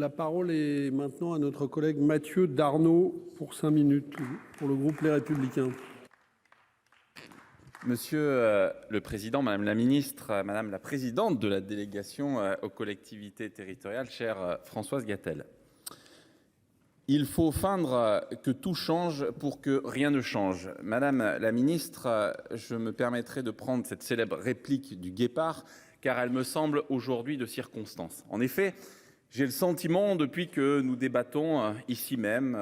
La parole est maintenant à notre collègue Mathieu Darnaud pour 5 minutes pour le groupe Les Républicains. Monsieur le Président, Madame la Ministre, Madame la Présidente de la délégation aux collectivités territoriales, chère Françoise Gatel. Il faut feindre que tout change pour que rien ne change. Madame la Ministre, je me permettrai de prendre cette célèbre réplique du Guépard, car elle me semble aujourd'hui de circonstance. En effet, j'ai le sentiment, depuis que nous débattons ici même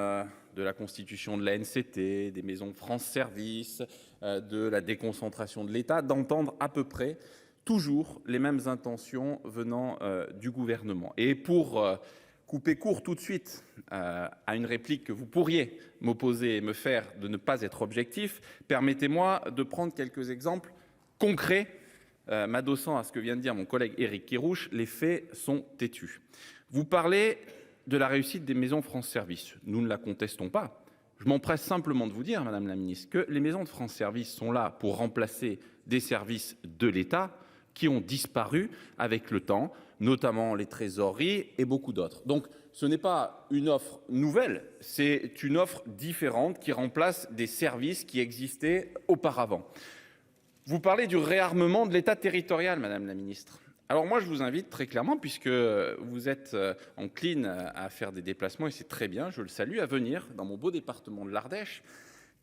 de la constitution de l'ANCT, des maisons France Service, de la déconcentration de l'État, d'entendre à peu près toujours les mêmes intentions venant du gouvernement. Et pour couper court tout de suite à une réplique que vous pourriez m'opposer et me faire de ne pas être objectif, permettez-moi de prendre quelques exemples concrets. M'adossant à ce que vient de dire mon collègue Éric Kerrouche, les faits sont têtus. Vous parlez de la réussite des maisons France Service. Nous ne la contestons pas. Je m'empresse simplement de vous dire, Madame la Ministre, que les maisons de France Service sont là pour remplacer des services de l'État qui ont disparu avec le temps, notamment les trésoreries et beaucoup d'autres. Donc, ce n'est pas une offre nouvelle, c'est une offre différente qui remplace des services qui existaient auparavant. Vous parlez du réarmement de l'État territorial, Madame la Ministre. Alors moi, je vous invite très clairement, puisque vous êtes encline à faire des déplacements, et c'est très bien, je le salue, à venir dans mon beau département de l'Ardèche,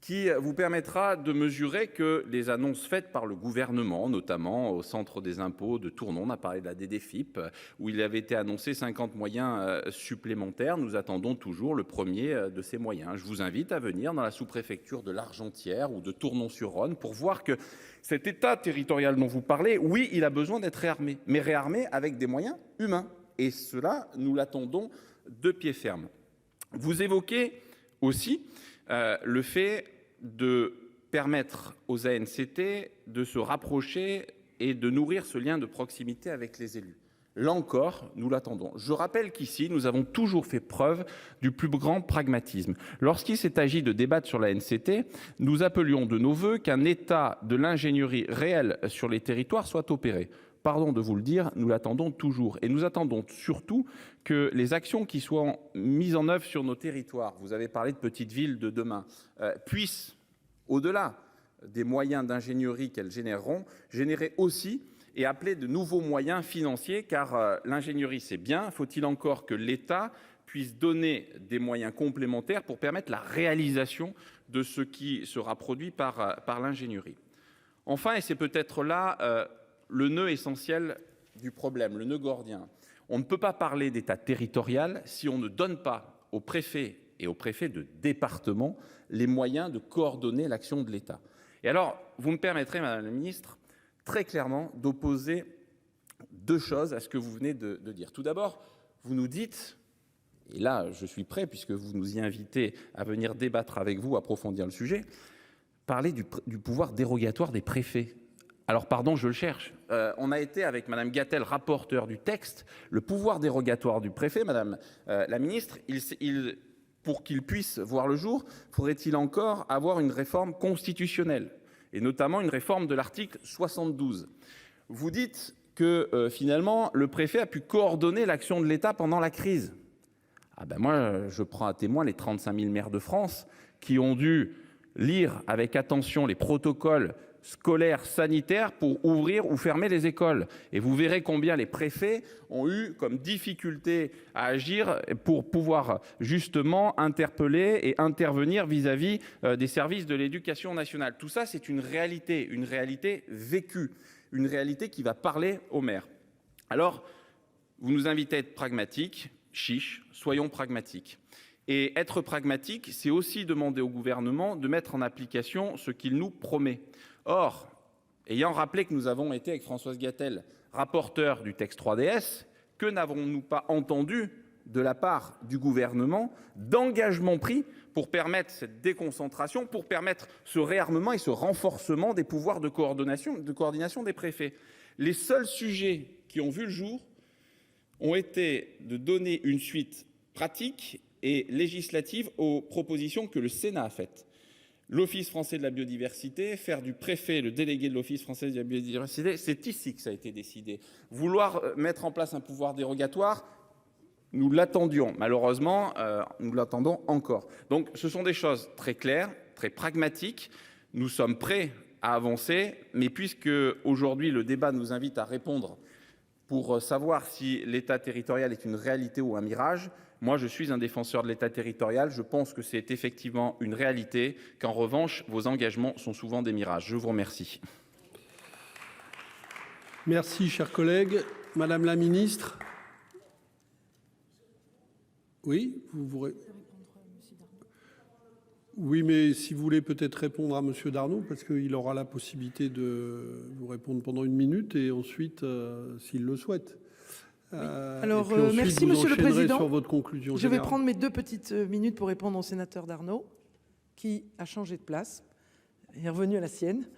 qui vous permettra de mesurer que les annonces faites par le gouvernement, notamment au centre des impôts de Tournon, on a parlé de la DDFIP, où il avait été annoncé 50 moyens supplémentaires. Nous attendons toujours le premier de ces moyens. Je vous invite à venir dans la sous-préfecture de l'Argentière ou de Tournon-sur-Rhône pour voir que cet État territorial dont vous parlez, oui, il a besoin d'être réarmé, mais réarmé avec des moyens humains. Et cela, nous l'attendons de pied ferme. Vous évoquez aussi le fait de permettre aux ANCT de se rapprocher et de nourrir ce lien de proximité avec les élus. Là encore, nous l'attendons. Je rappelle qu'ici, nous avons toujours fait preuve du plus grand pragmatisme. Lorsqu'il s'est agi de débattre sur la NCT, nous appelions de nos voeux qu'un état de l'ingénierie réelle sur les territoires soit opéré. Pardon de vous le dire, nous l'attendons toujours. Et nous attendons surtout que les actions qui soient mises en œuvre sur nos territoires, vous avez parlé de petites villes de demain, puissent, au-delà des moyens d'ingénierie qu'elles généreront, générer aussi et appeler de nouveaux moyens financiers, car l'ingénierie c'est bien, faut-il encore que l'État puisse donner des moyens complémentaires pour permettre la réalisation de ce qui sera produit par l'ingénierie. Enfin, et c'est peut-être là le nœud essentiel du problème, le nœud gordien, on ne peut pas parler d'État territorial si on ne donne pas aux préfets et aux préfets de département les moyens de coordonner l'action de l'État. Et alors, vous me permettrez, Madame la Ministre, très clairement d'opposer deux choses à ce que vous venez de dire. Tout d'abord, vous nous dites, et là je suis prêt puisque vous nous y invitez à venir débattre avec vous, approfondir le sujet, parler du pouvoir dérogatoire des préfets. Alors pardon, je le cherche. On a été avec Madame Gatel, rapporteure du texte, le pouvoir dérogatoire du préfet, Madame la Ministre, pour qu'il puisse voir le jour, faudrait-il encore avoir une réforme constitutionnelle, et notamment une réforme de l'article 72. Vous dites que finalement, le préfet a pu coordonner l'action de l'État pendant la crise. Ah ben moi, je prends à témoin les 35 000 maires de France qui ont dû lire avec attention les protocoles scolaires sanitaires pour ouvrir ou fermer les écoles. Et vous verrez combien les préfets ont eu comme difficulté à agir pour pouvoir justement interpeller et intervenir vis-à-vis des services de l'éducation nationale. Tout ça, c'est une réalité vécue, une réalité qui va parler aux maires. Alors, vous nous invitez à être pragmatiques, chiche, soyons pragmatiques. Et être pragmatique, c'est aussi demander au gouvernement de mettre en application ce qu'il nous promet. Or, ayant rappelé que nous avons été avec Françoise Gatel, rapporteur du texte 3DS, que n'avons-nous pas entendu de la part du gouvernement d'engagements pris pour permettre cette déconcentration, pour permettre ce réarmement et ce renforcement des pouvoirs de coordination des préfets. Les seuls sujets qui ont vu le jour ont été de donner une suite pratique et législative aux propositions que le Sénat a faites. L'Office français de la biodiversité, faire du préfet le délégué de l'Office français de la biodiversité, c'est ici que ça a été décidé. Vouloir mettre en place un pouvoir dérogatoire, nous l'attendions. Malheureusement, nous l'attendons encore. Donc ce sont des choses très claires, très pragmatiques. Nous sommes prêts à avancer, mais puisque aujourd'hui le débat nous invite à répondre pour savoir si l'État territorial est une réalité ou un mirage, moi je suis un défenseur de l'État territorial. Je pense que c'est effectivement une réalité, qu'en revanche vos engagements sont souvent des mirages. Je vous remercie. Merci, cher collègue. Madame la ministre. Oui, oui, mais si vous voulez peut-être répondre à Monsieur Darnaud, parce qu'il aura la possibilité de vous répondre pendant 1 minute et ensuite, s'il le souhaite. Alors, ensuite, merci vous Monsieur le Président. sur votre conclusion Je vais générale. prendre mes 2 petites minutes pour répondre au sénateur Darnaud, qui a changé de place. Il est revenu à la sienne.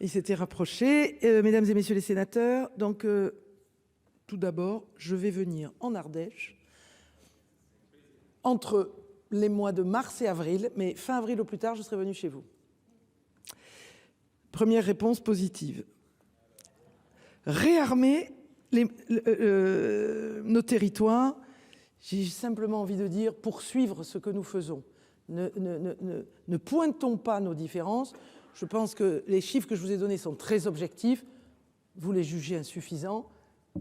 Il s'était rapproché. Mesdames et messieurs les sénateurs, donc, tout d'abord, je vais venir en Ardèche entre les mois de mars et avril, mais fin avril au plus tard, je serai venu chez vous. Première réponse positive. Réarmer nos territoires, j'ai simplement envie de dire poursuivre ce que nous faisons. Ne pointons pas nos différences. Je pense que les chiffres que je vous ai donnés sont très objectifs. Vous les jugez insuffisants.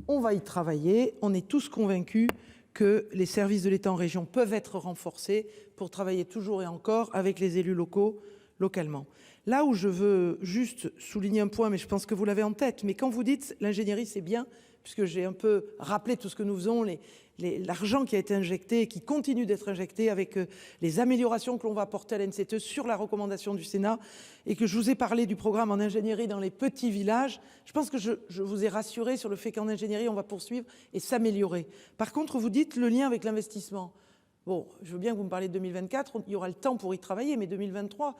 On va y travailler. On est tous convaincus que les services de l'État en région peuvent être renforcés pour travailler toujours et encore avec les élus locaux localement. Là où je veux juste souligner un point, mais je pense que vous l'avez en tête, mais quand vous dites l'ingénierie c'est bien, puisque j'ai un peu rappelé tout ce que nous faisons, l'argent qui a été injecté et qui continue d'être injecté avec les améliorations que l'on va apporter à l'ANCTE sur la recommandation du Sénat, et que je vous ai parlé du programme en ingénierie dans les petits villages, je pense que je vous ai rassuré sur le fait qu'en ingénierie on va poursuivre et s'améliorer. Par contre, vous dites le lien avec l'investissement. Bon, je veux bien que vous me parliez de 2024, il y aura le temps pour y travailler, mais 2023,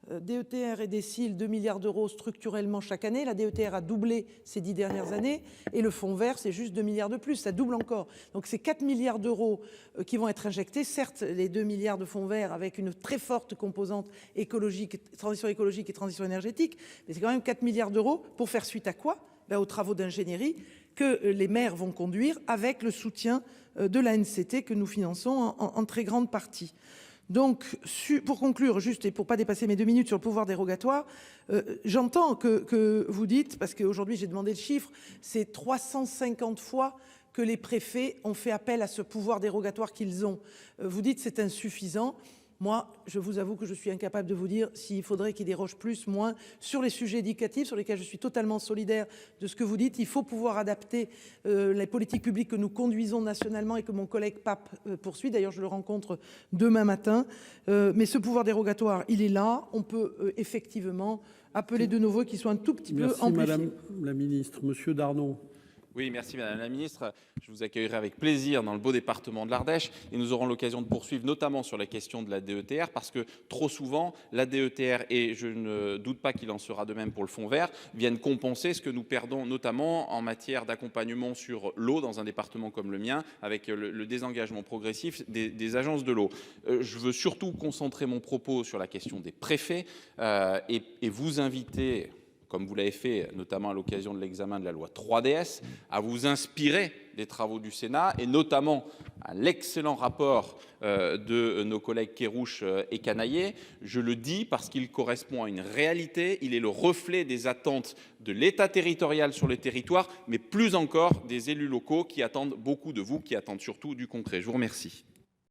DETR et DSIL, 2 milliards d'euros structurellement chaque année. La DETR a doublé ces 10 dernières années et le fonds vert, c'est juste 2 milliards de plus, ça double encore. Donc c'est 4 milliards d'euros qui vont être injectés. Certes, les 2 milliards de fonds verts avec une très forte composante écologique, transition écologique et transition énergétique, mais c'est quand même 4 milliards d'euros pour faire suite à quoi? Aux travaux d'ingénierie que les maires vont conduire avec le soutien de l'ANCT que nous finançons en très grande partie. Donc, pour conclure, juste et pour pas dépasser mes 2 minutes sur le pouvoir dérogatoire, j'entends que vous dites, parce qu'aujourd'hui j'ai demandé le chiffre, c'est 350 fois que les préfets ont fait appel à ce pouvoir dérogatoire qu'ils ont. Vous dites c'est insuffisant. Moi, je vous avoue que je suis incapable de vous dire s'il faudrait qu'ils dérogent plus, moins. Sur les sujets éducatifs, sur lesquels je suis totalement solidaire de ce que vous dites, il faut pouvoir adapter les politiques publiques que nous conduisons nationalement et que mon collègue Pape poursuit. D'ailleurs, je le rencontre demain matin. Mais ce pouvoir dérogatoire, il est là. On peut effectivement appeler de nouveau qu'il soit un tout petit peu amplifié. Madame la ministre. Monsieur Darnaud. Oui, merci Madame la Ministre. Je vous accueillerai avec plaisir dans le beau département de l'Ardèche et nous aurons l'occasion de poursuivre notamment sur la question de la DETR parce que trop souvent la DETR, et je ne doute pas qu'il en sera de même pour le fonds vert, viennent compenser ce que nous perdons notamment en matière d'accompagnement sur l'eau dans un département comme le mien avec le désengagement progressif des agences de l'eau. Je veux surtout concentrer mon propos sur la question des préfets et vous inviter, comme vous l'avez fait notamment à l'occasion de l'examen de la loi 3DS, à vous inspirer des travaux du Sénat et notamment à l'excellent rapport de nos collègues Kerrouche et Canayer. Je le dis parce qu'il correspond à une réalité, il est le reflet des attentes de l'État territorial sur les territoires, mais plus encore des élus locaux qui attendent beaucoup de vous, qui attendent surtout du concret. Je vous remercie.